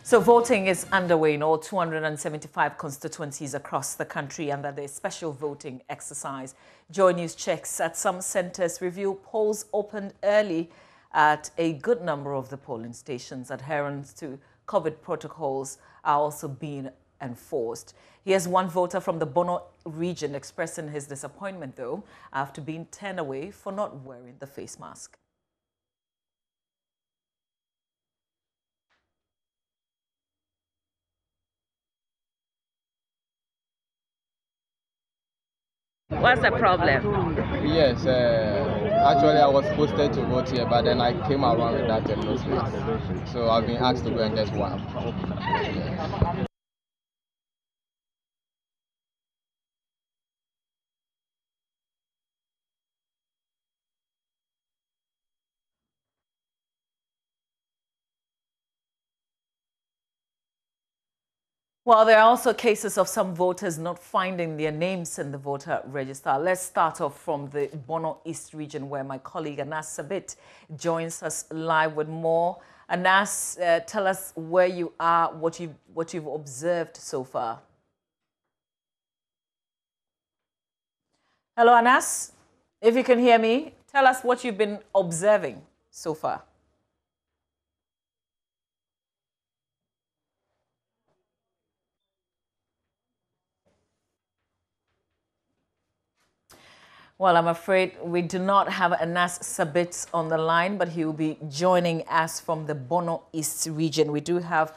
So voting is underway in all 275 constituencies across the country under the special voting exercise. JoyNews checks at some centers reveal polls opened early at a good number of the polling stations. Adherence to COVID protocols are also being enforced. Here's one voter from the Bono region expressing his disappointment, though, after being turned away for not wearing the face mask. What's the problem? Yes, actually I was posted to vote here, but then I came around without a nose mask. So I've been asked to go and get one. Yeah. Well, there are also cases of some voters not finding their names in the voter register. Let's start off from the Bono East region, where my colleague Anas Sabit joins us live with more. Anas, tell us where you are, what you've observed so far. Hello, Anas. If you can hear me, tell us what you've been observing so far. Well, I'm afraid we do not have Anas Sabit on the line, but he will be joining us from the Bono East region. We do have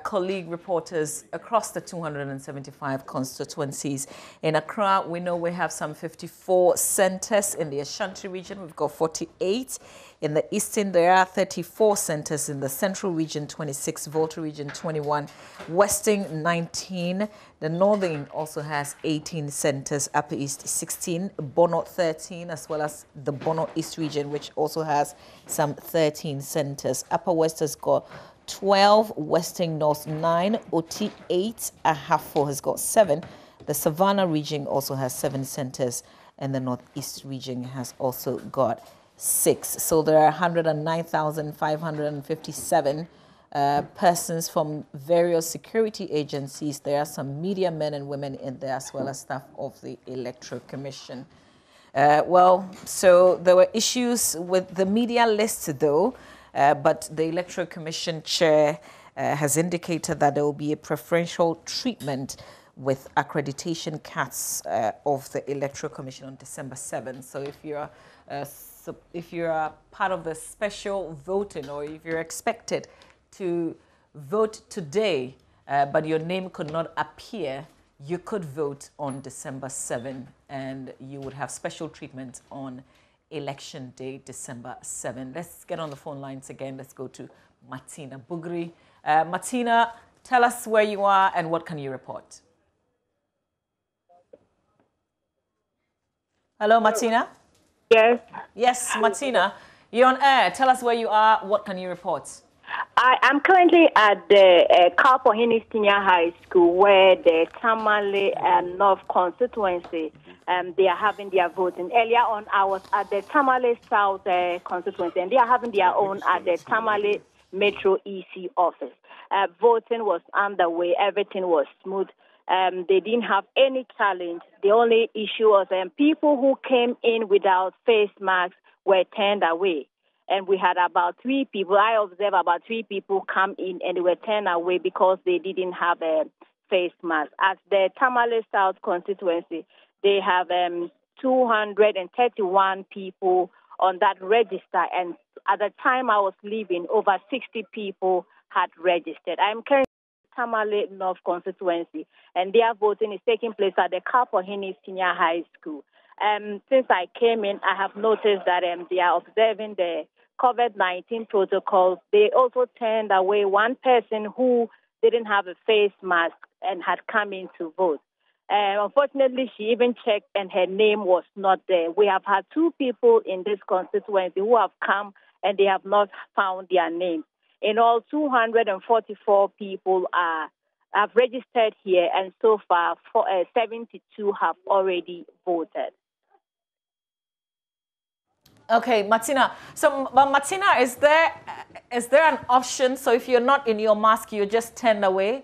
colleague reporters across the 275 constituencies. In Accra, we know we have some 54 centers. In the Ashanti region, we've got 48. In the Eastern, there are 34 centers. In the Central region, 26. Volta region, 21. Western, 19. The Northern also has 18 centers. Upper East, 16. Bono, 13, as well as the Bono East region, which also has some 13 centers. Upper West has got 12, Western North 9, Oti 8, Ahafo has got 7. The Savannah region also has 7 centers, and the Northeast region has also got 6. So there are 109,557 persons from various security agencies. There are some media men and women in there, as well as staff of the Electoral Commission. So there were issues with the media list, though. But the Electoral Commission chair has indicated that there will be a preferential treatment with accreditation cards of the Electoral Commission on December 7th. So if you're part of the special voting, or if you're expected to vote today, but your name could not appear, you could vote on December 7th, and you would have special treatment on Election Day, December 7. Let's get on the phone lines again. Let's go to Martina Bugri. Martina, tell us where you are and what can you report? Hello, Martina? Yes. Yes, Martina, you're on air. Tell us where you are. What can you report? I'm currently at the Kalpohini Senior High School, where the Tamale North constituency, they are having their voting. Earlier on, I was at the Tamale South constituency, and they are having their own at the Tamale Metro EC office. Voting was underway. Everything was smooth. They didn't have any challenge. The only issue was people who came in without face masks were turned away. And we had about 3 people. I observed about 3 people come in and they were turned away because they didn't have a face mask. At the Tamale South constituency, they have 231 people on that register. And at the time I was leaving, over 60 people had registered. I'm currently at the Tamale North constituency, and their voting is taking place at the Kalpohini Senior High School. Since I came in, I have noticed that they are observing the COVID-19 protocols. They also turned away one person who didn't have a face mask and had come in to vote. Unfortunately, she even checked and her name was not there. We have had 2 people in this constituency who have come and they have not found their name. In all, 244 people have registered here, and so far 72 have already voted. Okay, Martina. So, but Martina, is there is there an option? So if you're not in your mask, you're just turned away?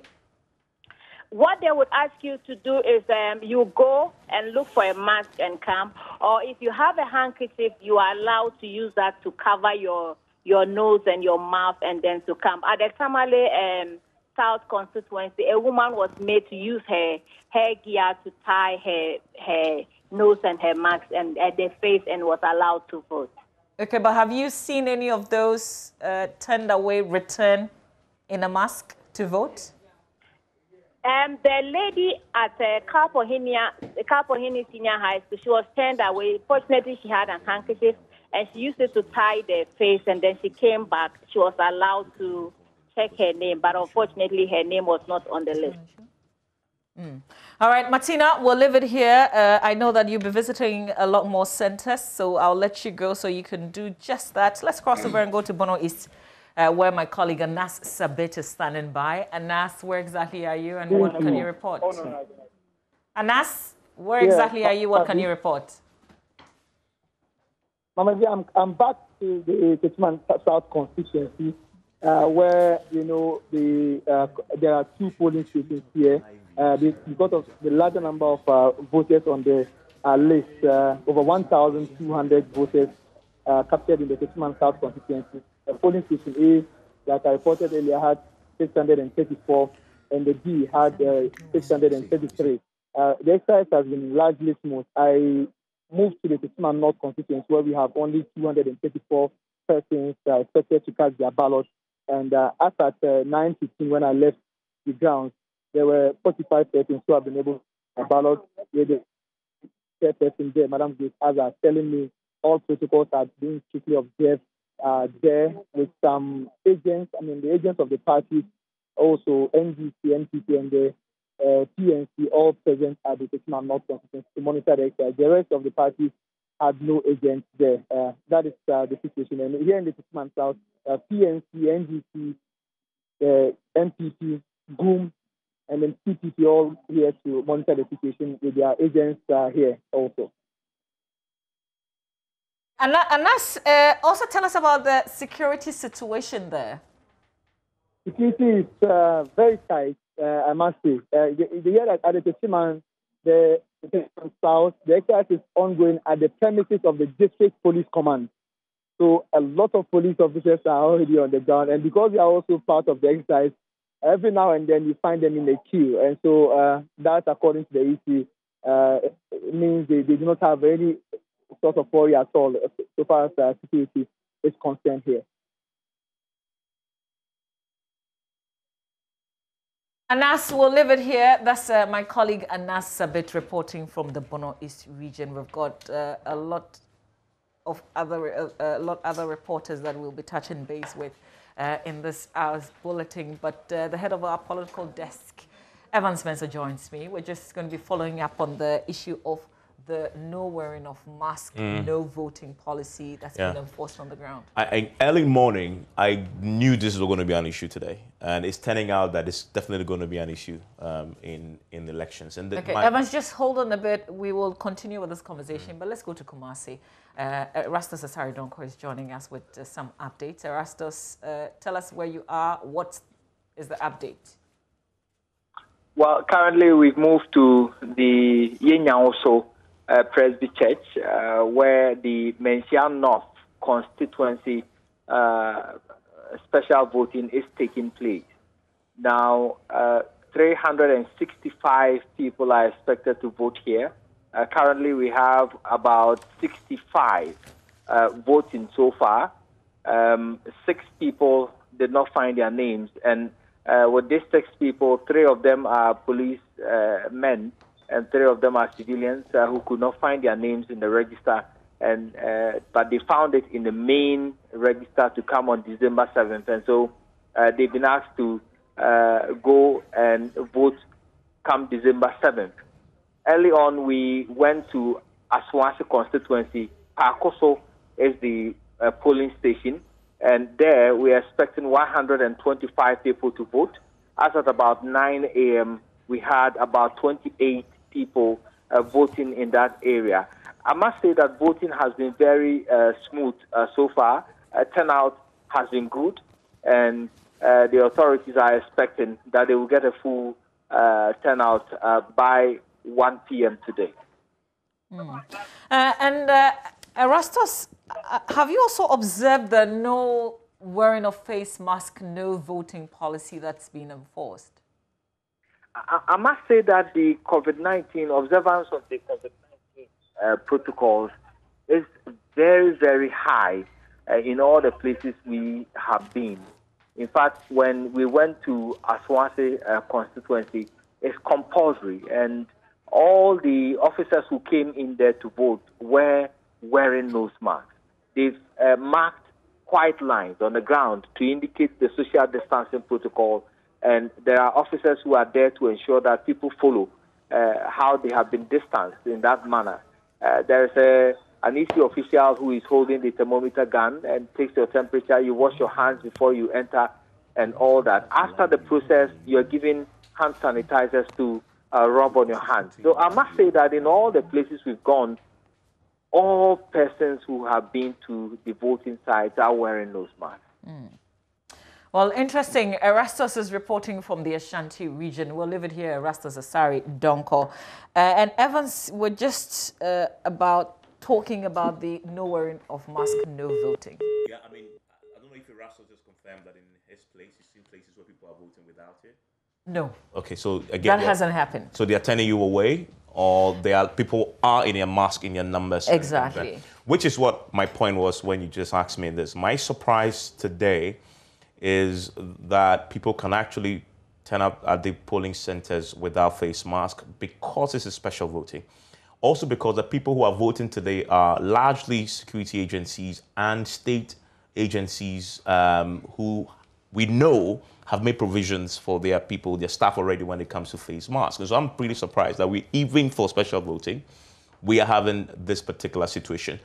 What they would ask you to do is you go and look for a mask and come, or if you have a handkerchief, you are allowed to use that to cover your nose and your mouth and then to come. At the Tamale South constituency, a woman was made to use her hair gear to tie her nose and her mask and the face and was allowed to vote. Okay, but have you seen any of those turned away return in a mask to vote? The lady at Kapohini Senior High School, she was turned away. Fortunately, she had a handkerchief, and she used it to tie the face, and then she came back. She was allowed to check her name, but unfortunately, her name was not on the list. All right, Martina, we'll leave it here. I know that you'll be visiting a lot more centers, so I'll let you go so you can do just that. Let's cross over and go to Bono East, where my colleague Anas Sabit is standing by. Anas, where exactly are you and what can you report? Anas, where exactly are you? What can you report? Mama, I'm back to the Kitman South constituency, where, you know, there are two polling stations here. Because of the larger number of voters on the list, over 1,200 voters captured in the Kitman South constituency. The polling station A, like I reported earlier, had 634, and the B had 633. The exercise has been largely smooth. I moved to the Kitman North constituency, where we have only 234 persons expected to cast their ballot. And as at 9:15, when I left the grounds, there were 45 persons who have been able to ballot. With the chairperson there, Madam Grace Azar, telling me all protocols are being strictly observed there with some agents, the agents of the parties, also NGC, NPP, and the PNC, all present at the Kitman North constituency to monitor the exercise. The rest of the parties had no agents there. That is the situation. And here in the Kitman South, PNC, NGC, NPP, GUM, and then CPP all here to monitor the situation with their agents here also. And let's also tell us about the security situation there. Security is very tight, I must say. The year at the Kitman, the South, the exercise is ongoing at the premises of the District Police Command. So a lot of police officers are already on the ground, and because they are also part of the exercise, every now and then you find them in the queue. And so that, according to the EC, means they do not have any sort of worry at all so far as security is concerned here. Anas, we'll leave it here. That's my colleague Anas Sabit reporting from the Bono East region. We've got a lot of other reporters that we'll be touching base with in this hour's bulletin. But the head of our political desk, Evan Spencer, joins me. We're just going to be following up on the issue of the no wearing of mask, no voting policy that's been enforced on the ground. Early morning, I knew this was going to be an issue today, and it's turning out that it's definitely going to be an issue in elections. And okay, Evans, just hold on a bit. We will continue with this conversation, but let's go to Kumasi. Erastus Asaridonko is joining us with some updates. Erastus, tell us where you are. What is the update? Well, currently we've moved to the Yenyaoso Presby Church, where the Mensia North constituency special voting is taking place. Now, 365 people are expected to vote here. Currently, we have about 65 voting so far. 6 people did not find their names, and with these 6 people, 3 of them are police men, and 3 of them are civilians who could not find their names in the register, and but they found it in the main register to come on December 7th. And so they've been asked to go and vote come December 7th. Early on, we went to Aswansi constituency. Pakoso is the polling station, and there we are expecting 125 people to vote. As at about 9 a.m., we had about 28 people voting in that area. I must say that voting has been very smooth so far. Turnout has been good, and the authorities are expecting that they will get a full turnout by 1 p.m. today. Erastus, have you also observed the no wearing of face mask, no voting policy that's been enforced? I must say that the COVID-19 observance of the COVID-19 protocols is very, very high in all the places we have been. In fact, when we went to Aswase constituency, it's compulsory, and all the officers who came in there to vote were wearing nose masks. They've marked white lines on the ground to indicate the social distancing protocol, and there are officers who are there to ensure that people follow how they have been distanced in that manner. There is an EC official who is holding the thermometer gun and takes your temperature. You wash your hands before you enter and all that. After the process, you're given hand sanitizers to rub on your hands. So I must say that in all the places we've gone, all persons who have been to the voting sites are wearing nose masks. Well, interesting. Erastus is reporting from the Ashanti region. We'll leave it here. Erastus Asari Donko. And Evans, we're just about talking about the no wearing of mask, no voting. Yeah, I mean, I don't know if Erastus just confirmed that in his place, he's seen places where people are voting without it. No. Okay, so again, that hasn't happened. So they're turning you away, or people are in your mask in your numbers. Exactly. Which is what my point was when you just asked me this. My surprise today is that people can actually turn up at the polling centers without face mask because it's a special voting. Also because the people who are voting today are largely security agencies and state agencies who we know have made provisions for their people, their staff already when it comes to face masks. And so I'm pretty surprised that even for special voting, we are having this particular situation.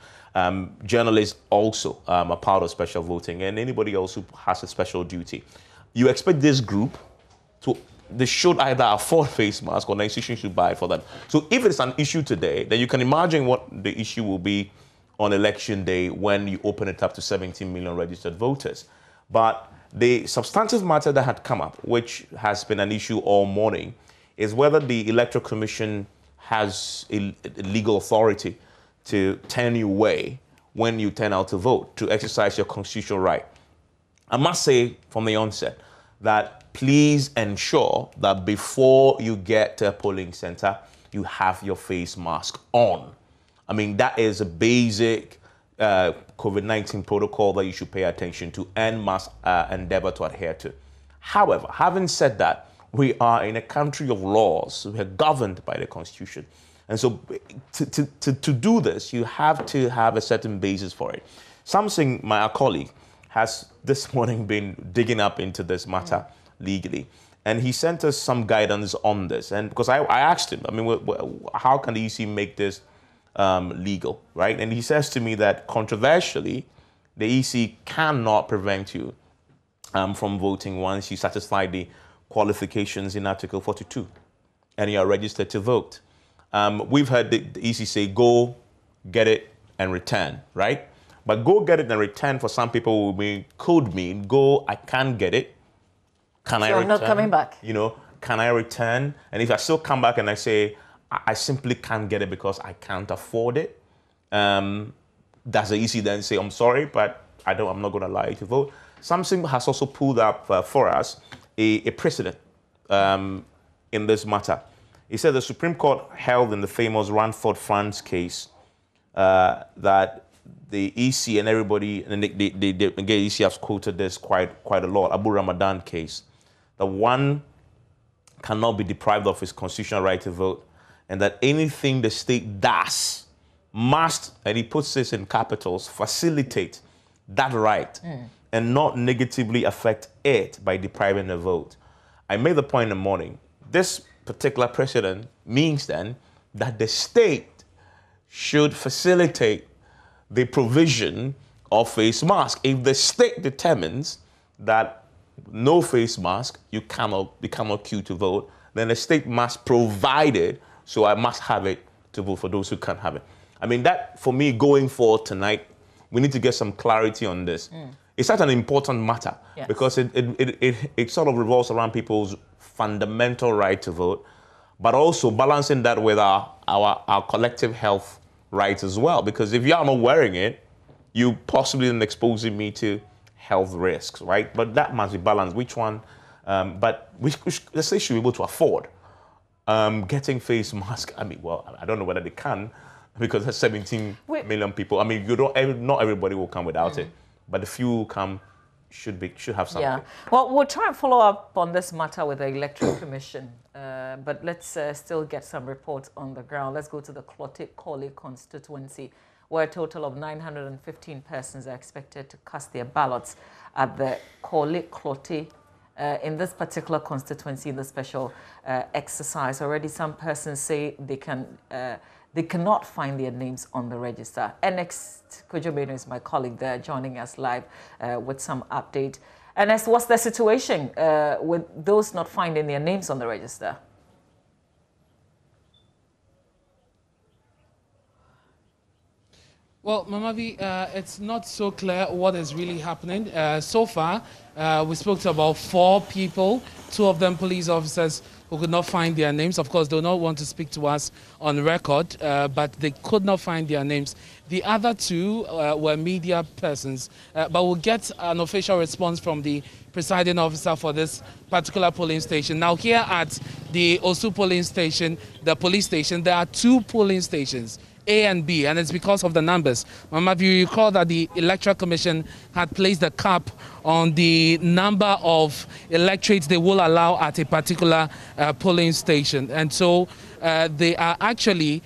Journalists also are part of special voting, and anybody else who has a special duty. You expect this group they should either afford face masks or the institution should buy it for them. So if it's an issue today, then you can imagine what the issue will be on election day when you open it up to 17 million registered voters. But the substantive matter that had come up, which has been an issue all morning, is whether the Electoral Commission has a legal authority to turn you away when you turn out to vote, to exercise your constitutional right. I must say from the onset that please ensure that before you get to a polling center, you have your face mask on. I mean, that is a basic COVID-19 protocol that you should pay attention to and must endeavor to adhere to. However, having said that, we are in a country of laws. We are governed by the Constitution. And so to do this, you have to have a certain basis for it. SAMSON, my colleague, has this morning been digging up into this matter legally. And he sent us some guidance on this. And because I asked him, I mean, how can the EC make this legal, right? And he says to me that controversially, the EC cannot prevent you from voting once you satisfy the qualifications in Article 42 and you are registered to vote. We've heard the EC say, go, get it, and return, right? But go, get it, and return for some people could mean, go, I can't get it. Can I return? So I'm not coming back. You know, can I return? And if I still come back and I say, I simply can't get it because I can't afford it, does the EC then say, I'm sorry, but I'm not going to allow you to vote? SAMSON has also pulled up for us a precedent in this matter. He said the Supreme Court held in the famous Ranford France case that the EC and everybody, and the EC has quoted this quite a lot, Abu Ramadan case, that one cannot be deprived of his constitutional right to vote, and that anything the state does must, and he puts this in capitals, facilitate that right and not negatively affect it by depriving the vote. I made the point in the morning, this particular precedent means then that the state should facilitate the provision of face mask. If the state determines that no face mask, you cannot queue to vote, then the state must provide it, so I must have it to vote for those who can't have it. I mean, that, for me, going forward tonight, we need to get some clarity on this. it's such an important matter Yes. because it sort of revolves around people's fundamental right to vote, but also balancing that with our collective health rights as well. Because if you are not wearing it, you possibly then exposing me to health risks, right? But that must be balanced. Which one? But let's say should be able to afford getting face mask. I mean, well, I don't know whether they can because there's 17 million people. I mean, not everybody will come without it, but the few who come should have something. Yeah. Well, we'll try and follow up on this matter with the Electoral Commission, but let's still get some reports on the ground. Let's go to the Clotte-Collie constituency, where a total of 915 persons are expected to cast their ballots at the Clotte in this particular constituency in the special exercise. Already some persons say they cannot find their names on the register. And next, Kojo Beno is my colleague there joining us live with some update. And as what's the situation with those not finding their names on the register? Well, Mama V, it's not so clear what is really happening. So far, we spoke to about 4 people, 2 of them police officers who could not find their names. Of course, they do not want to speak to us on record, but they could not find their names. The other 2 were media persons, but we'll get an official response from the presiding officer for this particular polling station. Now, here at the Osu polling station, the police station, there are 2 polling stations, A and B, and it's because of the numbers. Mama, if you recall that the Electoral Commission had placed a cap on the number of electorates they will allow at a particular polling station. And so they are actually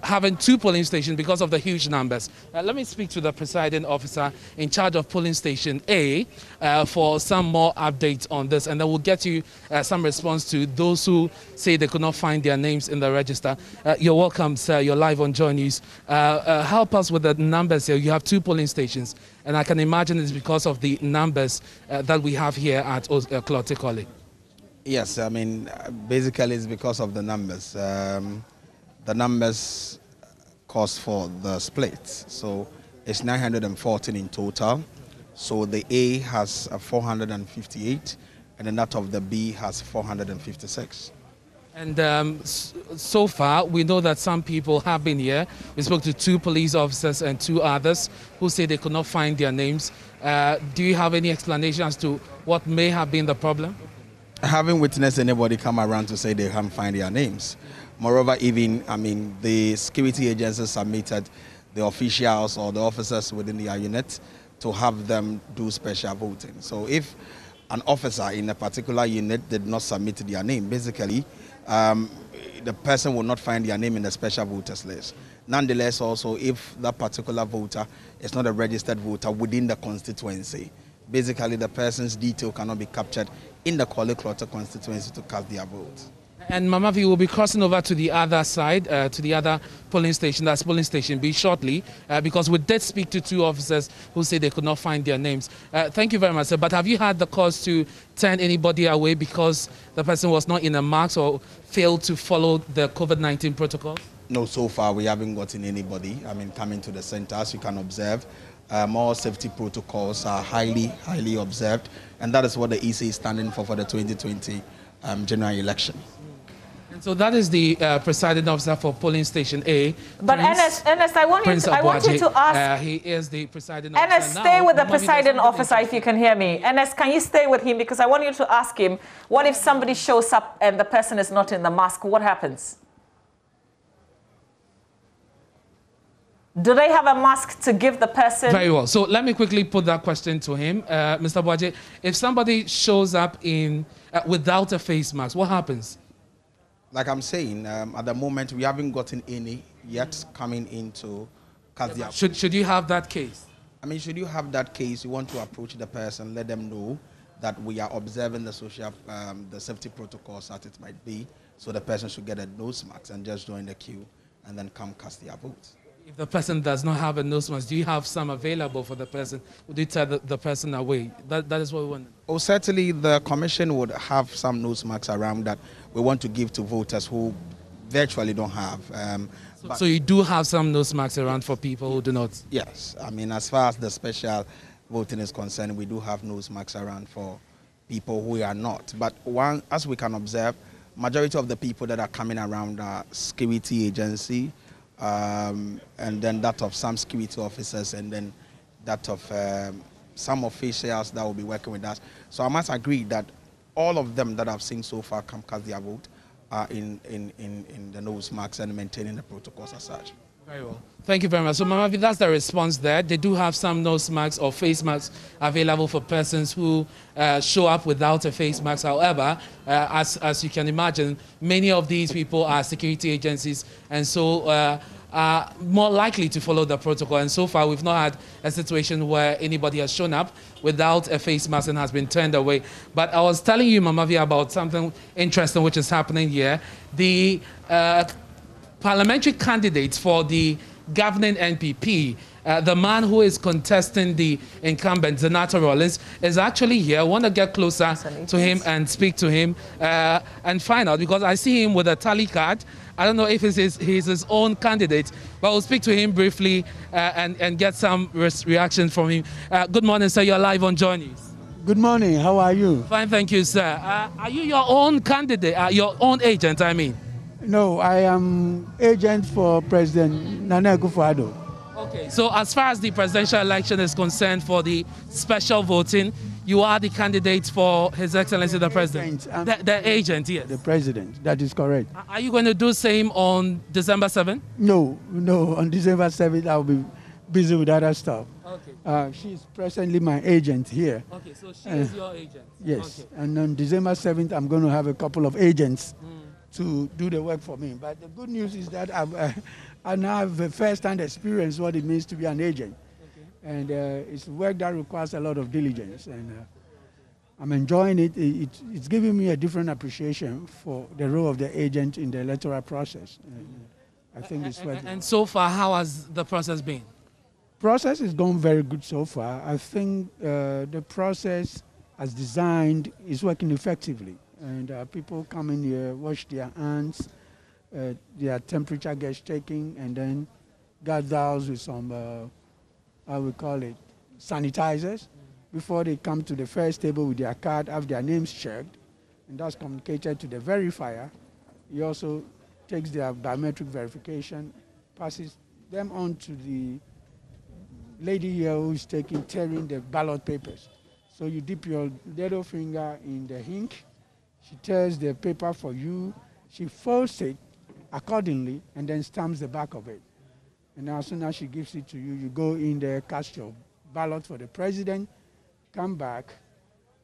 having 2 polling stations because of the huge numbers. Let me speak to the presiding officer in charge of polling station A for some more updates on this, and then we'll get you some response to those who say they could not find their names in the register. You're welcome, sir. You're live on Joy News. Help us with the numbers here. You have 2 polling stations, and I can imagine it's because of the numbers that we have here at Clotte-Collie. Yes, I mean, basically it's because of the numbers. The numbers cost for the splits. So it's 914 in total. So the A has 458, and then that of the B has 456. And so far, we know that some people have been here. We spoke to 2 police officers and 2 others who say they could not find their names. Do you have any explanation as to what may have been the problem? I haven't witnessed anybody come around to say they haven't found their names. Moreover, even, I mean, the security agencies submitted the officials or the officers within their unit to have them do special voting. So if an officer in a particular unit did not submit their name, basically, the person will not find their name in the special voters list. Nonetheless, also, if that particular voter is not a registered voter within the constituency, basically the person's detail cannot be captured in the Clotte constituency to cast their vote. And Mama V will be crossing over to the other side, to the other polling station, that's polling station B, shortly, because we did speak to 2 officers who say they could not find their names. Thank you very much, sir. But have you had the cause to turn anybody away because the person was not in a mask or failed to follow the COVID-19 protocols? No, so far we haven't gotten anybody, I mean, coming to the center. As you can observe, more safety protocols are highly observed, and that is what the EC is standing for the 2020 general election. And so that is the presiding officer for polling station A. But Ernest, I want you to ask. He is the presiding officer. Ernest, stay with the presiding officer if you can hear me. Ernest, can you stay with him? Because I want you to ask him, what if somebody shows up and the person is not in the mask? What happens? Do they have a mask to give the person? Very well. So let me quickly put that question to him. Mr. Boaje, if somebody shows up in without a face mask, what happens? Like I'm saying, at the moment, we haven't gotten any yet coming into Kazia. Should you have that case? I mean, should you have that case, you want to approach the person, let them know that we are observing the the safety protocols that it might be, so the person should get a nose mask and just join the queue and then come cast their votes. If the person does not have a nose mask, do you have some available for the person? Would you tell the person away? That is what we want. Oh, certainly the commission would have some nose masks around that we want to give to voters who virtually don't have. So you do have some nose masks around for people who do not? Yes. I mean, as far as the special voting is concerned, we do have nose marks around for people who are not. But as we can observe, majority of the people that are coming around are security agency, and then that of some security officers, and then that of some officials that will be working with us. So I must agree that all of them that I've seen so far come cast their vote are in the nose marks and maintaining the protocols as such. Very well. Thank you very much. So, Mama, that's the response there. They do have some nose masks or face masks available for persons who show up without a face mask. However, as you can imagine, many of these people are security agencies, and so are more likely to follow the protocol. And so far, we've not had a situation where anybody has shown up without a face mask and has been turned away. But I was telling you, Mamavi, about something interesting which is happening here. The parliamentary candidates for the governing NPP, the man who is contesting the incumbent, Senator Rollins, is actually here. I want to get closer to him and speak to him and find out, because I see him with a tally card. I don't know if he's his own candidate, but we'll speak to him briefly and get some reaction from him. Good morning, sir. You're live on JoyNews. Good morning. How are you? Fine, thank you, sir. Are you your own candidate, your own agent, I mean? No, I am agent for President Nana Akufo-Addo. Okay, so as far as the presidential election is concerned for the special voting, you are the candidate for His Excellency the President. The agent, yes. The President, that is correct. Are you going to do the same on December 7th? No, on December 7th I'll be busy with other stuff. Okay. She's presently my agent here. Okay, so she is your agent? Yes, okay. And on December 7th I'm going to have a couple of agents to do the work for me. But the good news is that I now have a first-hand experience what it means to be an agent. Okay. And it's work that requires a lot of diligence. And I'm enjoying it. It's giving me a different appreciation for the role of the agent in the electoral process. I think it's working. And so far, how has the process been? Process is going very good so far. I think the process as designed is working effectively. And people come in here, wash their hands, their temperature gets taken, and then got doused with some, how we call it, sanitizers, before they come to the first table with their card, have their names checked, and that's communicated to the verifier. He also takes their biometric verification, passes them on to the lady here who is tearing the ballot papers. So you dip your little finger in the ink. She tears the paper for you, she folds it accordingly, and then stamps the back of it. And as soon as she gives it to you, you go in there, cast your ballot for the president, come back,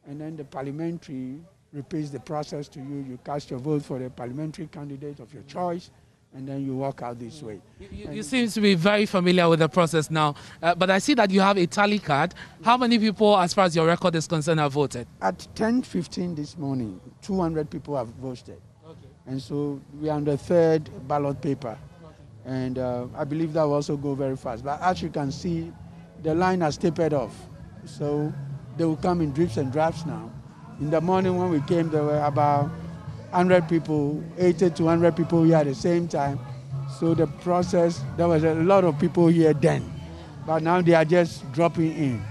and then the parliamentary repeats the process to you. You cast your vote for the parliamentary candidate of your choice, and then you walk out this way. You seem to be very familiar with the process now, but I see that you have a tally card. How many people, as far as your record is concerned, have voted? At 10:15 this morning, 200 people have voted. Okay. And so we are on the third ballot paper. Okay. And I believe that will also go very fast. But as you can see, the line has tapered off. So they will come in drips and drafts now. In the morning when we came, there were about 100 people, 80 to 100 people here at the same time. So the process, there was a lot of people here then, but now they are just dropping in.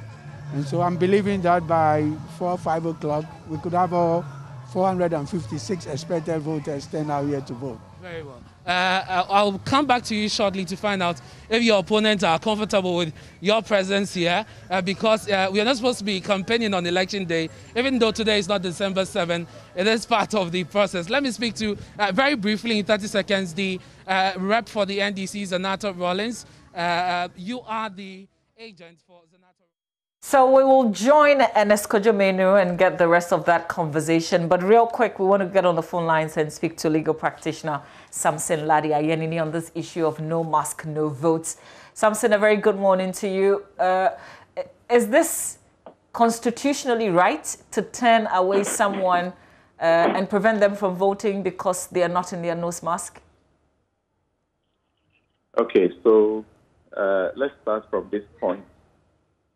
And so I'm believing that by 4 or 5 o'clock, we could have all 456 expected voters turn out here to vote. Very well. I'll come back to you shortly to find out if your opponents are comfortable with your presence here, because we are not supposed to be campaigning on election day, even though today is not December 7th. It is part of the process. Let me speak to, very briefly in 30 seconds, the rep for the NDC, Senator Rollins. You are the agent for Senator. So we will join Enesco Jomenu and get the rest of that conversation. But real quick, we want to get on the phone lines and speak to legal practitioner SAMSON LARDY ANYENINI on this issue of no mask, no votes. SAMSON, a very good morning to you. Is this constitutionally right to turn away someone and prevent them from voting because they are not in their nose mask? Okay, so let's start from this point.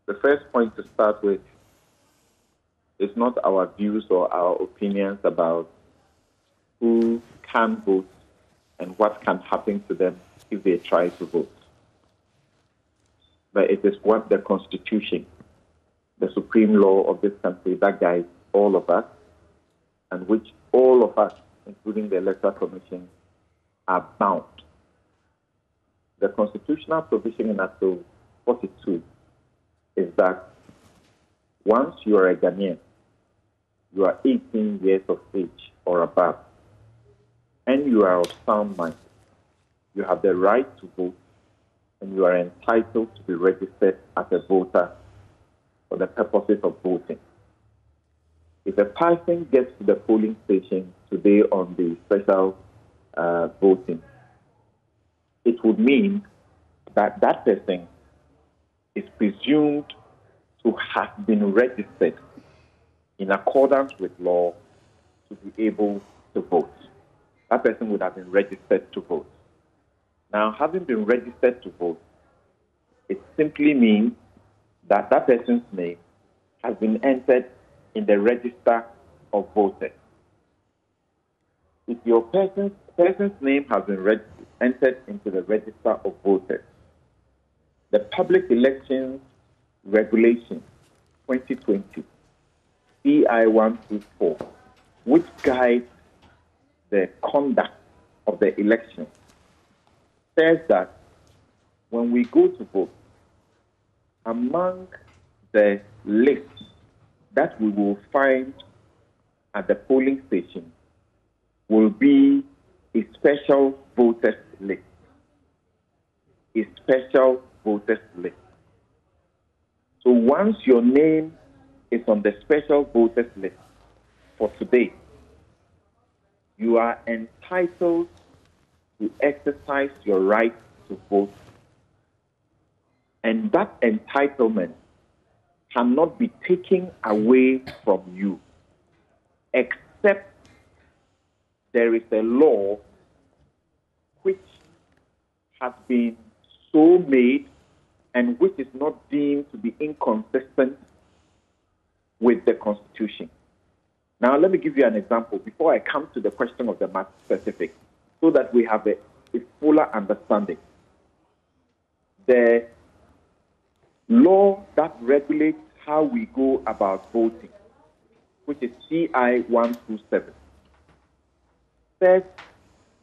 The first point to start with is not our views or our opinions about who can vote and what can happen to them if they try to vote. But it is what the Constitution the supreme law of this country that guides all of us, and which all of us, including the Electoral Commission, are bound. The constitutional provision in Article 42 is that once you are a Ghanaian, you are 18 years of age or above, and you are of sound mind, you have the right to vote, and you are entitled to be registered as a voter for the purposes of voting. If a person gets to the polling station today on the special voting, it would mean that that person is presumed to have been registered in accordance with law to be able to vote. That person would have been registered to vote. Now, having been registered to vote, it simply means that that person's name has been entered in the register of voters. If your person's name has been entered into the register of voters, the Public Elections Regulation 2020, CI 124, which guides the conduct of the election, says that when we go to vote, among the lists that we will find at the polling station will be a special voters list. A special voters list. So once your name is on the special voters list for today, you are entitled to exercise your right to vote. And that entitlement cannot be taken away from you, except there is a law which has been so made and which is not deemed to be inconsistent with the Constitution. Now, let me give you an example before I come to the question of the matter specific, so that we have a fuller understanding. The law that regulates how we go about voting, which is CI 127, says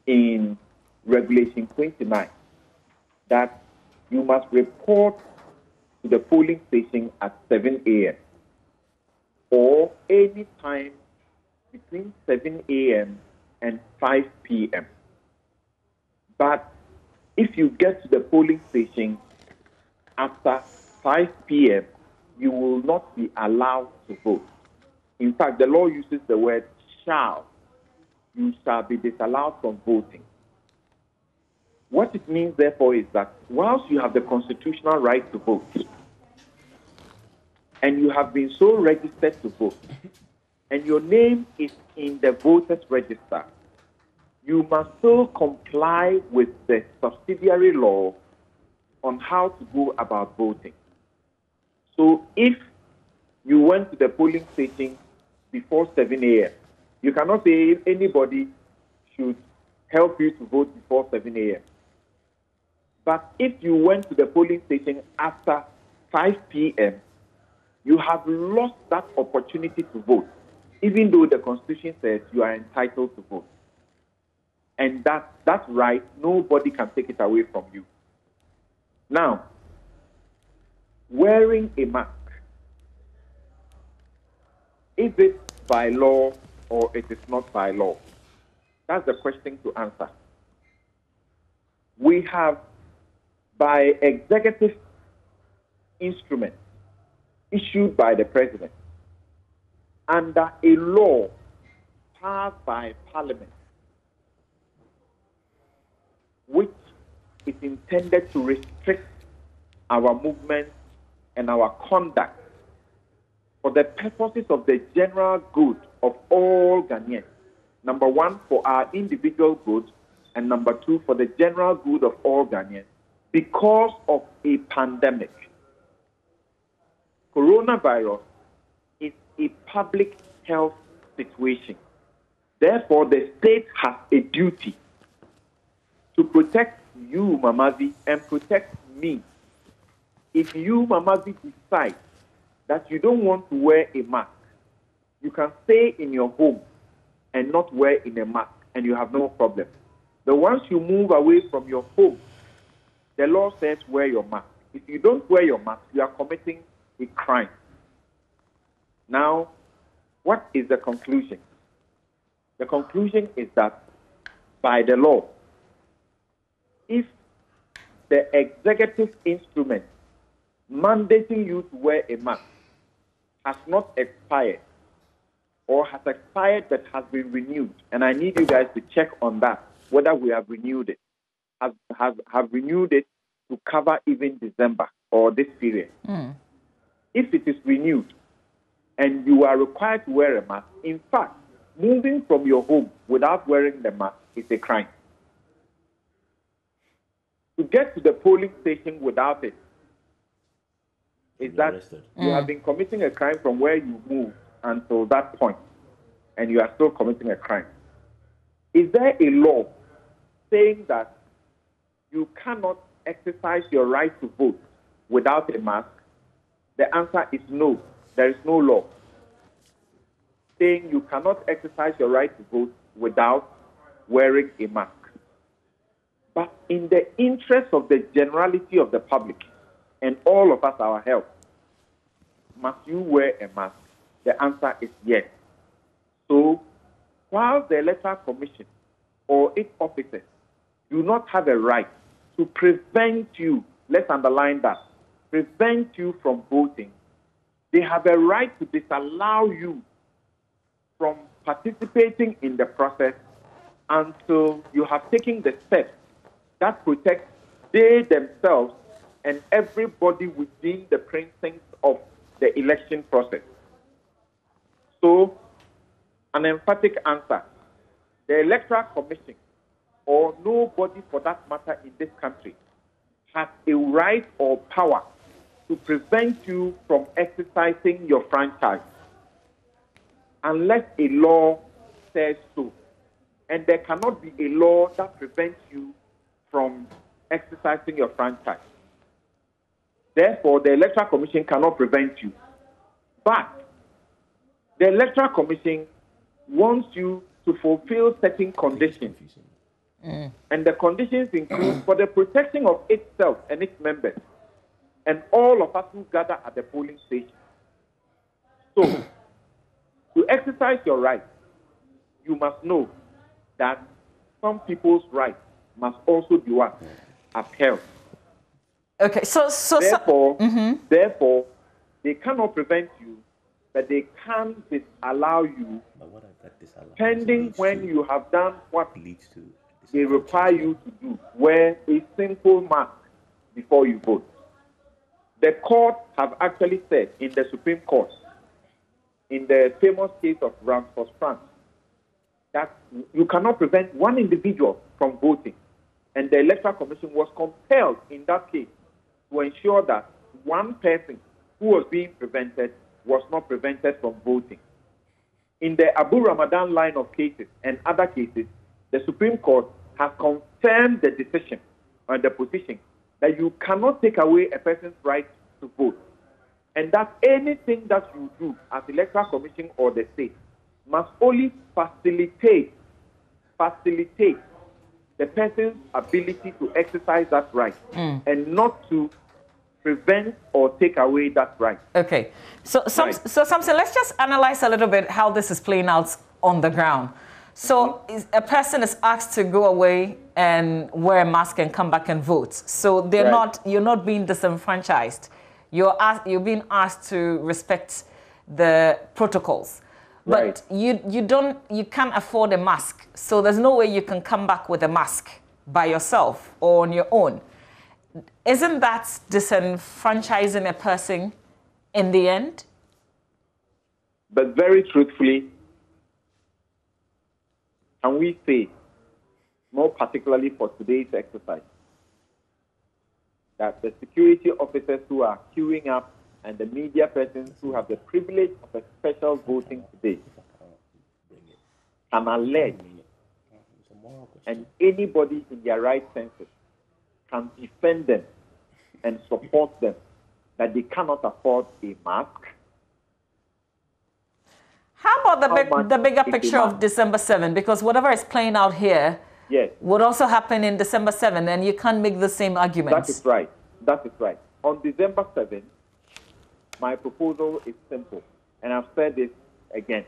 in Regulation 29 that you must report to the polling station at 7 a.m. or any time between 7 a.m. and 5 p.m. But if you get to the polling station after 5 p.m., you will not be allowed to vote. In fact, the law uses the word shall. You shall be disallowed from voting. What it means, therefore, is that whilst you have the constitutional right to vote, and you have been so registered to vote, and your name is in the voters' register, you must still comply with the subsidiary law on how to go about voting. So if you went to the polling station before 7 a.m., you cannot say anybody should help you to vote before 7 a.m. But if you went to the polling station after 5 p.m., you have lost that opportunity to vote, even though the Constitution says you are entitled to vote. And that right, nobody can take it away from you. Now, wearing a mask, is it by law or it is not by law? That's the question to answer. We have, by executive instrument issued by the president, under a law passed by Parliament, which is intended to restrict our movement and our conduct for the purposes of the general good of all Ghanaians. Number one, for our individual good, and number two, for the general good of all Ghanaians, because of a pandemic. Coronavirus is a public health situation. Therefore, the state has a duty to protect you, Mamazi, and protect me. If you, Mamazi, decide that you don't want to wear a mask, you can stay in your home and not wear in a mask, and you have no problem. But once you move away from your home, the law says wear your mask. If you don't wear your mask, you are committing a crime. Now, what is the conclusion? The conclusion is that by the law, if the executive instrument mandating you to wear a mask has not expired or has expired but has been renewed, and I need you guys to check on that, whether we have renewed it, have renewed it to cover even December or this period. If it is renewed and you are required to wear a mask, in fact, moving from your home without wearing the mask is a crime. To get to the polling station without it is that you have been committing a crime from where you moved until that point, and you are still committing a crime. Is there a law saying that you cannot exercise your right to vote without a mask? The answer is no. There is no law saying you cannot exercise your right to vote without wearing a mask. But in the interest of the generality of the public and all of us, our health, must you wear a mask? The answer is yes. So, while the Electoral Commission or its officers do not have a right to prevent you, let's underline that, prevent you from voting, they have a right to disallow you from participating in the process until you have taken the steps that protect they themselves and everybody within the precincts of the election process. So, an emphatic answer. The Electoral Commission, or nobody for that matter in this country, has a right or power to prevent you from exercising your franchise unless a law says so. And there cannot be a law that prevents you from exercising your franchise. Therefore, the Electoral Commission cannot prevent you. But the Electoral Commission wants you to fulfill certain conditions. And the conditions include for the protection of itself and its members and all of us who gather at the polling station. So, to exercise your right, you must know that some people's rights must also be what? Upheld. Okay, Therefore, they cannot prevent you, but they can disallow you pending when you have done what they require you to do, wear a simple mask before you vote. The court have actually said in the Supreme Court, in the famous case of Ramphos France, that you cannot prevent one individual from voting. And the Electoral Commission was compelled in that case to ensure that one person who was being prevented was not prevented from voting. In the Abu Ramadan line of cases and other cases, the Supreme Court has confirmed the decision and the position that you cannot take away a person's right to vote. And that anything that you do as Electoral Commission or the state must only facilitate the person's ability to exercise that right and not to prevent or take away that right. Okay. So Samson, let's just analyze a little bit how this is playing out on the ground. So a person is asked to go away and wear a mask and come back and vote. So you're not being disenfranchised. You're being asked to respect the protocols. But you can't afford a mask. So there's no way you can come back with a mask by yourself or on your own. Isn't that disenfranchising a person in the end? But very truthfully, can we say, more particularly for today's exercise, that the security officers who are queuing up and the media persons who have the privilege of a special voting today can allege, and anybody in their right senses can defend them and support them, that they cannot afford a mask, How about the bigger picture of December 7? Because whatever is playing out here would also happen in December 7, and you can't make the same arguments. That is right. That is right. On December 7, my proposal is simple, and I've said this again.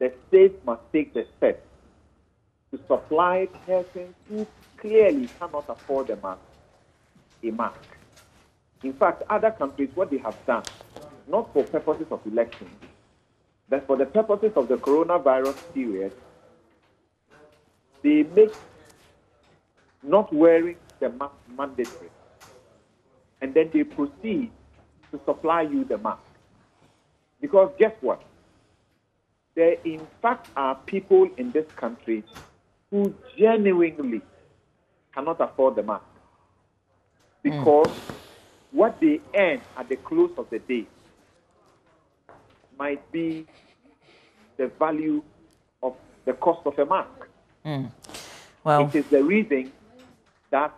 The state must take the steps to supply persons who clearly cannot afford a mask. In fact, other countries, what they have done, not for purposes of elections, but for the purposes of the coronavirus period, they make not wearing the mask mandatory. And then they proceed to supply you the mask. Because guess what? There, in fact, are people in this country who genuinely cannot afford the mask. Because what they earn at the close of the day might be the value of the cost of a mask. Well, it is the reason that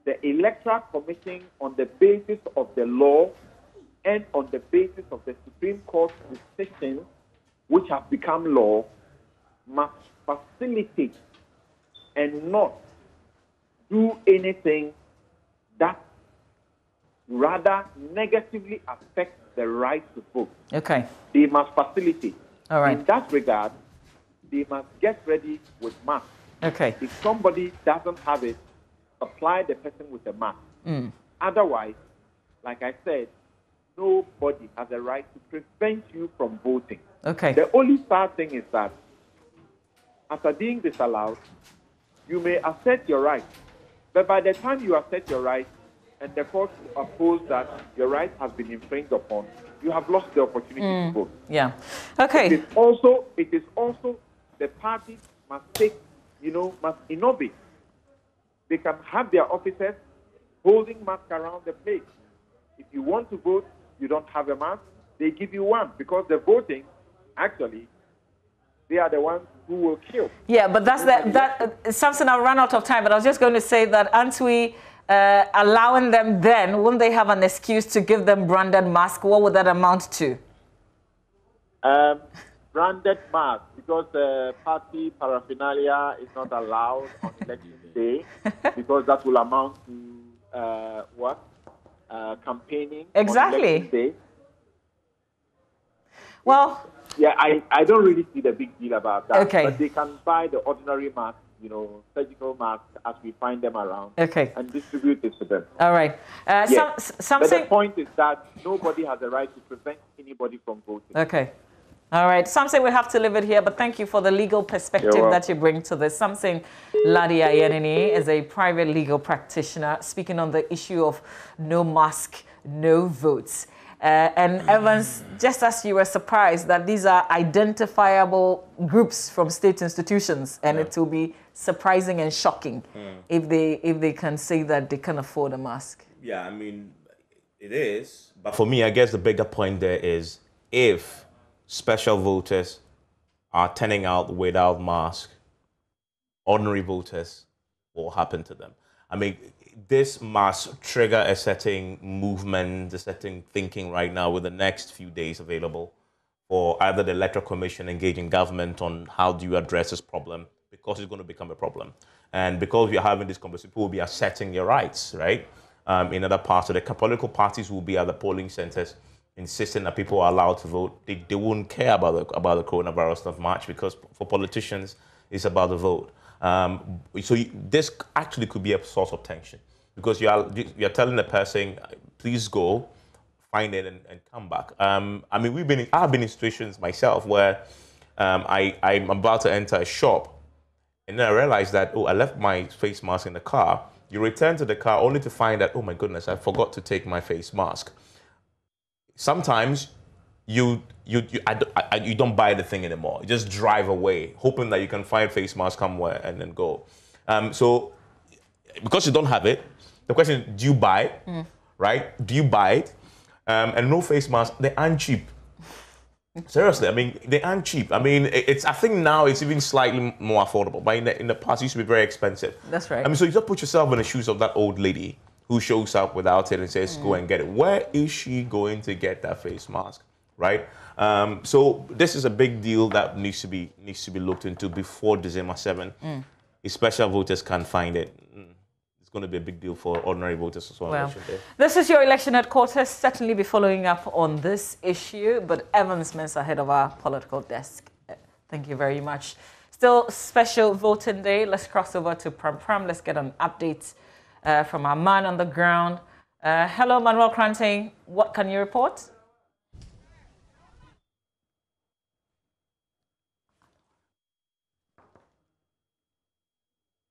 the Electoral Commission, on the basis of the law and on the basis of the Supreme Court's decisions, which have become law, must facilitate and not do anything that rather negatively affects the right to vote. Okay. They must facilitate. All right. In that regard, they must get ready with masks. Okay. If somebody doesn't have it, supply the person with a mask. Otherwise, like I said, nobody has a right to prevent you from voting. Okay. The only sad thing is that after being disallowed, you may assert your right. But by the time you assert your right and the court oppose that your right has been infringed upon, you have lost the opportunity to vote. Yeah. Okay. It is also the parties must take, must innovate. They can have their officers holding masks around the place. If you want to vote, you don't have a mask, they give you one, because the voting, actually, they are the ones who will kill. Yeah, but that's Samson, I'll run out of time, but I was just going to say that aren't we allowing them then, wouldn't they have an excuse to give them branded masks? What would that amount to? Branded masks, because party paraphernalia is not allowed on election day, because that will amount to campaigning. Exactly. On election day. Well, yeah, I don't really see the big deal about that. Okay. But they can buy the ordinary masks, surgical masks as we find them around. Okay. And distribute it to them. All right. Yes. Something. But the point is that nobody has the right to prevent anybody from voting. Okay. All right. Something we have to leave it here, but thank you for the legal perspective that you bring to this. Something LARDY ANYENINI is a private legal practitioner speaking on the issue of no mask, no votes. And Evans, just as you were surprised that these are identifiable groups from state institutions, and it will be surprising and shocking if they can say that they can afford a mask. Yeah, I mean, it is. But for me, I guess the bigger point there is if special voters are turning out without mask, ordinary voters, what will happen to them? I mean, this must trigger a certain movement, a certain thinking right now with the next few days available for either the Electoral Commission engaging government on how do you address this problem, because it's going to become a problem. And because we are having this conversation, people will be asserting their rights, right? In other parts of the political parties will be at the polling centers insisting that people are allowed to vote. They won't care about the coronavirus of March, because for politicians, it's about the vote. This actually could be a source of tension, because you're telling the person, please go, find it and come back. I mean, I've been in situations myself where I'm about to enter a shop, and then I realized that, I left my face mask in the car. You return to the car only to find that, oh my goodness, I forgot to take my face mask. Sometimes you don't buy the thing anymore. You just drive away, hoping that you can find face mask somewhere and then go. So because you don't have it, the question is, do you buy it? Right? Do you buy it? And no face mask, they aren't cheap. Seriously, I mean, they aren't cheap. I mean, I think now it's even slightly more affordable, but in the past it used to be very expensive. That's right. I mean, so you just put yourself in the shoes of that old lady who shows up without it and says, go and get it. Where is she going to get that face mask? right? So this is a big deal that needs to be looked into before December 7th. If special voters can't find it, it's going to be a big deal for ordinary voters as well. Well, this is your election headquarters. Certainly be following up on this issue, but Evans Mensah, head of our political desk. Thank you very much. Still special voting day. Let's cross over to Pram. Let's get an update from our man on the ground. Hello, Manuel Kranteng. What can you report?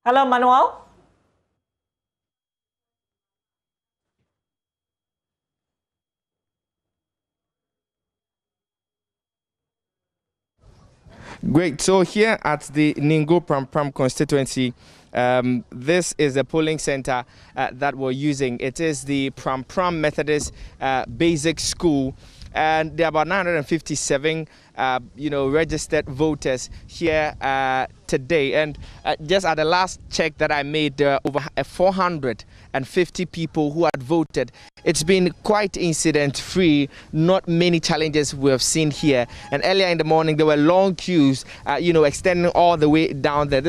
Hello, Manuel. Great. So here at the Ningo Pram constituency, this is the polling center that we're using. It is the Pram Methodist Basic School, and there are about 957 registered voters here today. And just at the last check that I made, there are over 450 people who had voted. It's been quite incident-free, not many challenges we have seen here. And earlier in the morning, there were long queues, extending all the way down there.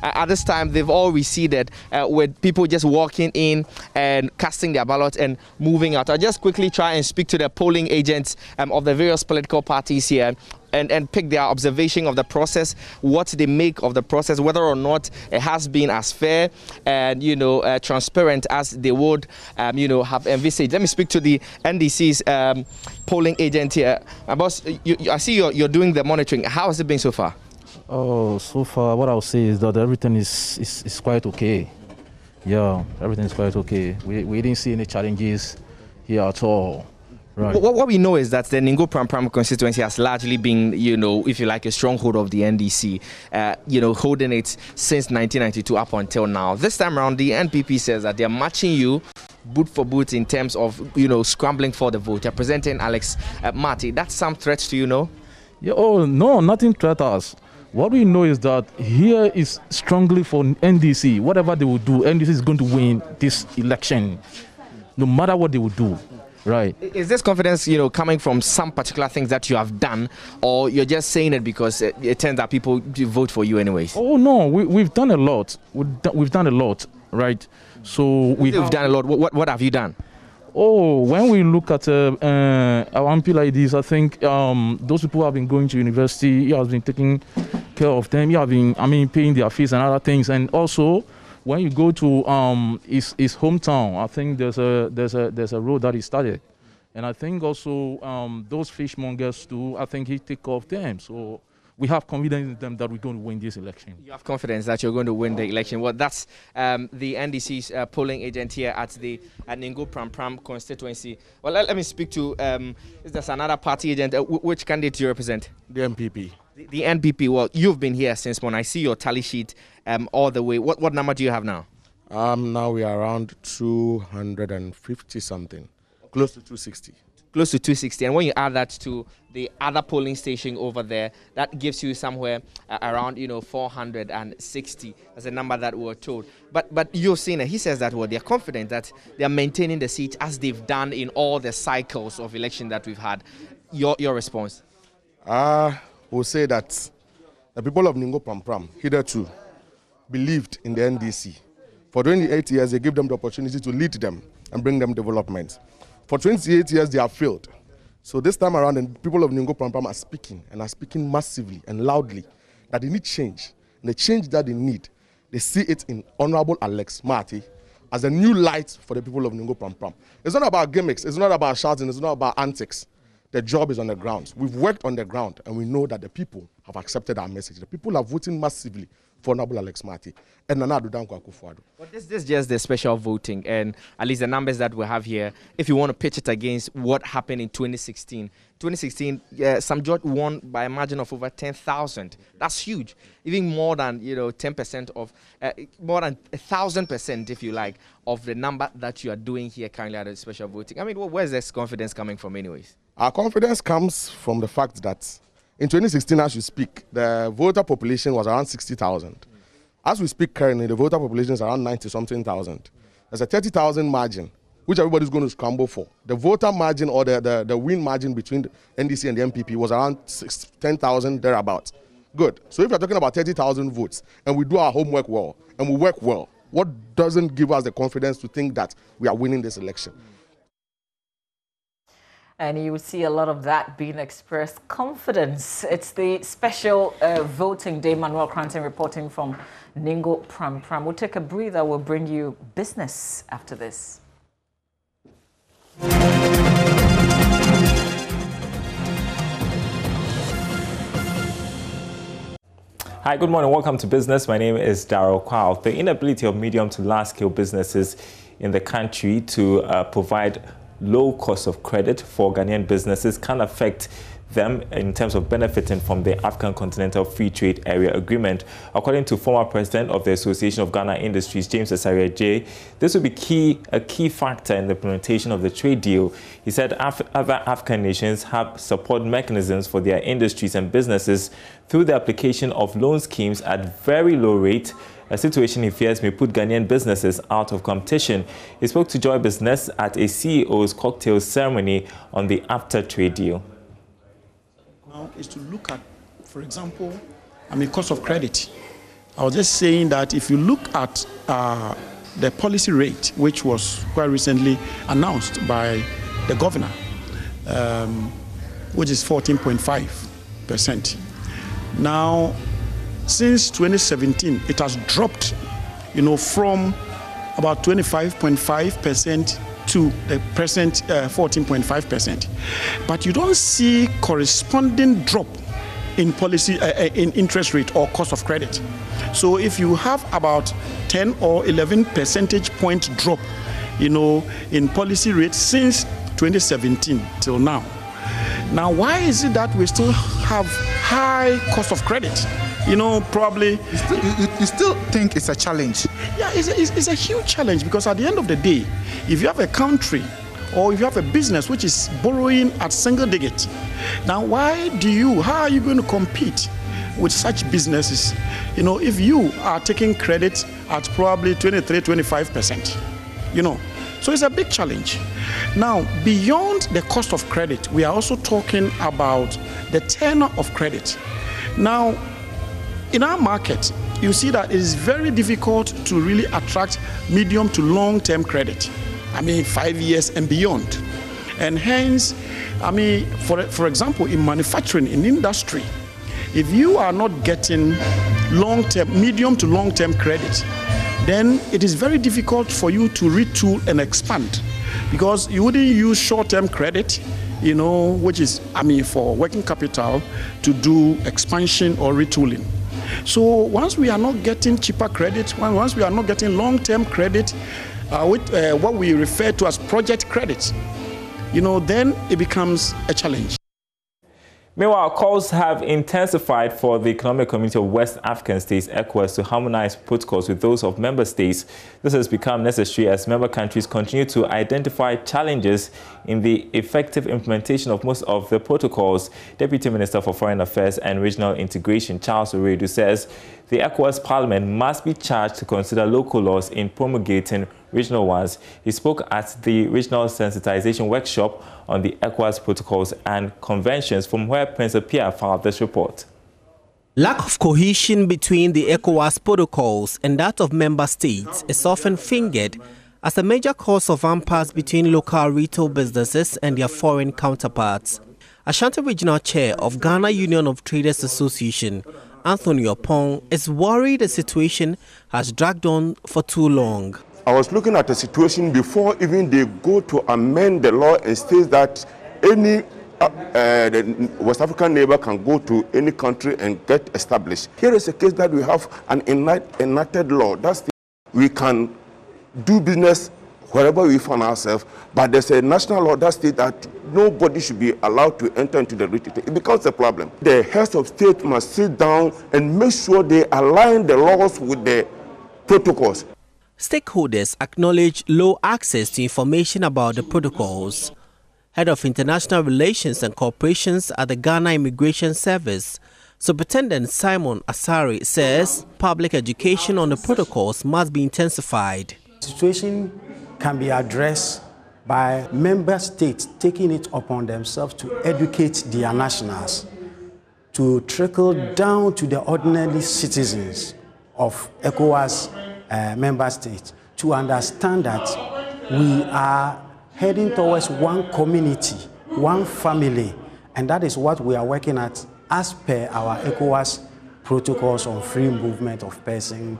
At this time, they've all receded with people just walking in and casting their ballots and moving out. I'll just quickly try and speak to the polling agents of the various political parties here and pick their observation of the process, what they make of the process, whether or not it has been as fair and, transparent as they would, have envisaged. Let me speak to the NDC's polling agent here. Boss, I see you're doing the monitoring. How has it been so far? Oh, so far, what I'll say is that everything is quite okay. Yeah, everything is quite okay. We didn't see any challenges here at all. Right. What we know is that the Ningo Pram constituency has largely been, if you like, a stronghold of the NDC, holding it since 1992 up until now. This time around, the NPP says that they're matching you boot for boot in terms of, scrambling for the vote. They're presenting Alex Marty. That's some threat to you, know? Yeah, oh, no, nothing threat us. What we know is that here is strongly for NDC. Whatever they will do, NDC is going to win this election, no matter what they will do. Right. Is this confidence, coming from some particular things that you have done, or you're just saying it because it turns out people vote for you anyways? Oh no, we've done a lot. We've done a lot, right? So we've done a lot. What have you done? Oh, when we look at our MP like this, I think those people who have been going to university, he has been taking care of them. He have been, paying their fees and other things, and also, when you go to his hometown, I think there's a road that he started, and I think also those fishmongers too. I think he take care of them. So we have confidence in them that we're going to win this election. You have confidence that you're going to win the election. Well, that's the NDC's polling agent here at the Ningo Pram constituency. Well, let me speak to there's another party agent. Which candidate do you represent? The NPP. The NPP. Well, you've been here since when I see your tally sheet all the way. What number do you have now? Now we are around 250 something, close to 260. Close to 260, and when you add that to the other polling station over there, that gives you somewhere around 460. That's a number that we were told. But you've seen it. He says that they're confident that they are maintaining the seat as they've done in all the cycles of election that we've had. Your response? We'll say that the people of Ningo Pram hitherto believed in the NDC. For 28 years, they gave them the opportunity to lead them and bring them development. For 28 years, they have failed. So this time around, the people of Ningo Pram are speaking, and are speaking massively and loudly, that they need change. And the change that they need, they see it in Honorable Alex Marty as a new light for the people of Ningo Pram. It's not about gimmicks. It's not about shouting. It's not about antics. The job is on the ground. We've worked on the ground, and we know that the people have accepted our message. The people are voting massively for Honorable Alex Marty and Nana Adudankwa Akufo-Addo. But this is just the special voting, and at least the numbers that we have here, if you want to pitch it against what happened in 2016. 2016, Sam George won by a margin of over 10,000. That's huge. Even more than 10% of, more than 1,000%, if you like, of the number that you are doing here currently at the special voting. Where's this confidence coming from anyways? Our confidence comes from the fact that in 2016, as we speak, the voter population was around 60,000. As we speak currently, the voter population is around 90-something thousand. There's a 30,000 margin which everybody's going to scramble for. The voter margin or the win margin between the NDC and the MPP was around 10,000 thereabouts. Good. So if you're talking about 30,000 votes and we do our homework well and we work well, what doesn't give us the confidence to think that we are winning this election? And you will see a lot of that being expressed. Confidence. It's the special voting day. Manuel Cranton reporting from Ningo Pram Pram. We'll take a breather. We'll bring you business after this. Hi, good morning. Welcome to Business. My name is Darryl Kwao. The inability of medium to large-scale businesses in the country to provide low cost of credit for Ghanaian businesses can affect them in terms of benefiting from the African Continental Free Trade Area Agreement. According to former president of the Association of Ghana Industries, James Asaria J, this will be a key factor in the implementation of the trade deal. He said other African nations have support mechanisms for their industries and businesses through the application of loan schemes at very low rate, a situation he fears may put Ghanaian businesses out of competition. He spoke to Joy Business at a CEO's cocktail ceremony on the after trade deal. Now is to look at, for example, cost of credit. I was just saying that if you look at the policy rate, which was quite recently announced by the governor, which is 14.5%. Now, since 2017, it has dropped, from about 25.5% to the present 14.5%. But you don't see corresponding drop in policy, in interest rate or cost of credit. So if you have about 10 or 11 percentage point drop, in policy rate since 2017 till now. Now, why is it that we still have high cost of credit? Probably... You still think it's a challenge? Yeah, it's a huge challenge, because at the end of the day, if you have a country or if you have a business which is borrowing at single digit, now how are you going to compete with such businesses, if you are taking credit at probably 23-25%, So it's a big challenge. Now, beyond the cost of credit, we are also talking about the tenor of credit. Now, in our market, you see that it is very difficult to really attract medium to long-term credit. 5 years and beyond. And hence, for example, in manufacturing, in industry, if you are not getting medium to long-term credit, then it is very difficult for you to retool and expand, because you wouldn't use short-term credit, which is, for working capital to do expansion or retooling. So once we are not getting cheaper credit, once we are not getting long-term credit, with what we refer to as project credit, then it becomes a challenge. Meanwhile, calls have intensified for the Economic Community of West African States, ECOWAS, to harmonize protocols with those of member states. This has become necessary as member countries continue to identify challenges in the effective implementation of most of the protocols. Deputy Minister for Foreign Affairs and Regional Integration, Charles Oredu, says the ECOWAS Parliament must be charged to consider local laws in promulgating regional ones. He spoke at the Regional Sensitization Workshop on the ECOWAS protocols and conventions, from where Prince Apia filed this report. Lack of cohesion between the ECOWAS protocols and that of member states is often fingered as a major cause of impasse between local retail businesses and their foreign counterparts. Ashanti Regional Chair of Ghana Union of Traders Association, Anthony Opong, is worried the situation has dragged on for too long. I was looking at the situation before even they go to amend the law and states that any the West African neighbor can go to any country and get established. Here is a case that we have an enacted law. That's we can do business wherever we find ourselves, but there's a national law that states that nobody should be allowed to enter into the retail. It becomes a problem. The heads of state must sit down and make sure they align the laws with the protocols. Stakeholders acknowledge low access to information about the protocols. Head of International Relations and Cooperations at the Ghana Immigration Service, Superintendent Simon Asari, says public education on the protocols must be intensified. The situation can be addressed by member states taking it upon themselves to educate their nationals, to trickle down to the ordinary citizens of ECOWAS member states to understand that we are heading towards one community, one family, and that is what we are working at as per our ECOWAS protocols on free movement of persons,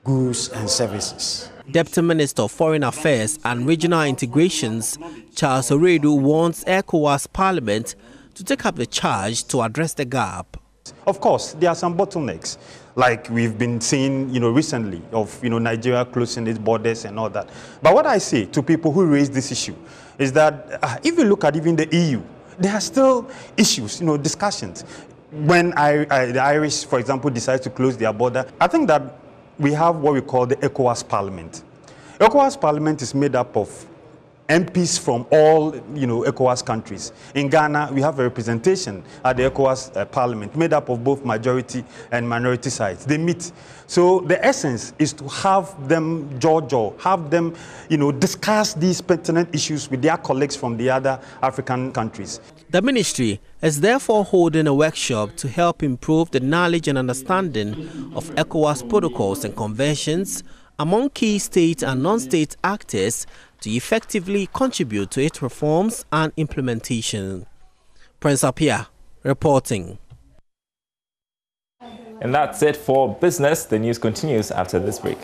goods and services. Deputy Minister of Foreign Affairs and Regional Integrations, Charles Oredu, wants ECOWAS Parliament to take up the charge to address the gap. Of course, there are some bottlenecks, like we've been seeing, recently, of, Nigeria closing its borders and all that. But what I say to people who raise this issue is that if you look at even the EU, there are still issues, discussions. When the Irish, for example, decide to close their border, I think that we have what we call the ECOWAS Parliament. ECOWAS Parliament is made up of MPs from all, ECOWAS countries. In Ghana, we have a representation at the ECOWAS Parliament made up of both majority and minority sides. They meet. So the essence is to have them have them, discuss these pertinent issues with their colleagues from the other African countries. The ministry is therefore holding a workshop to help improve the knowledge and understanding of ECOWAS protocols and conventions among key state and non-state actors to effectively contribute to its reforms and implementation. Prince Apia reporting. And that's it for business. The news continues after this break.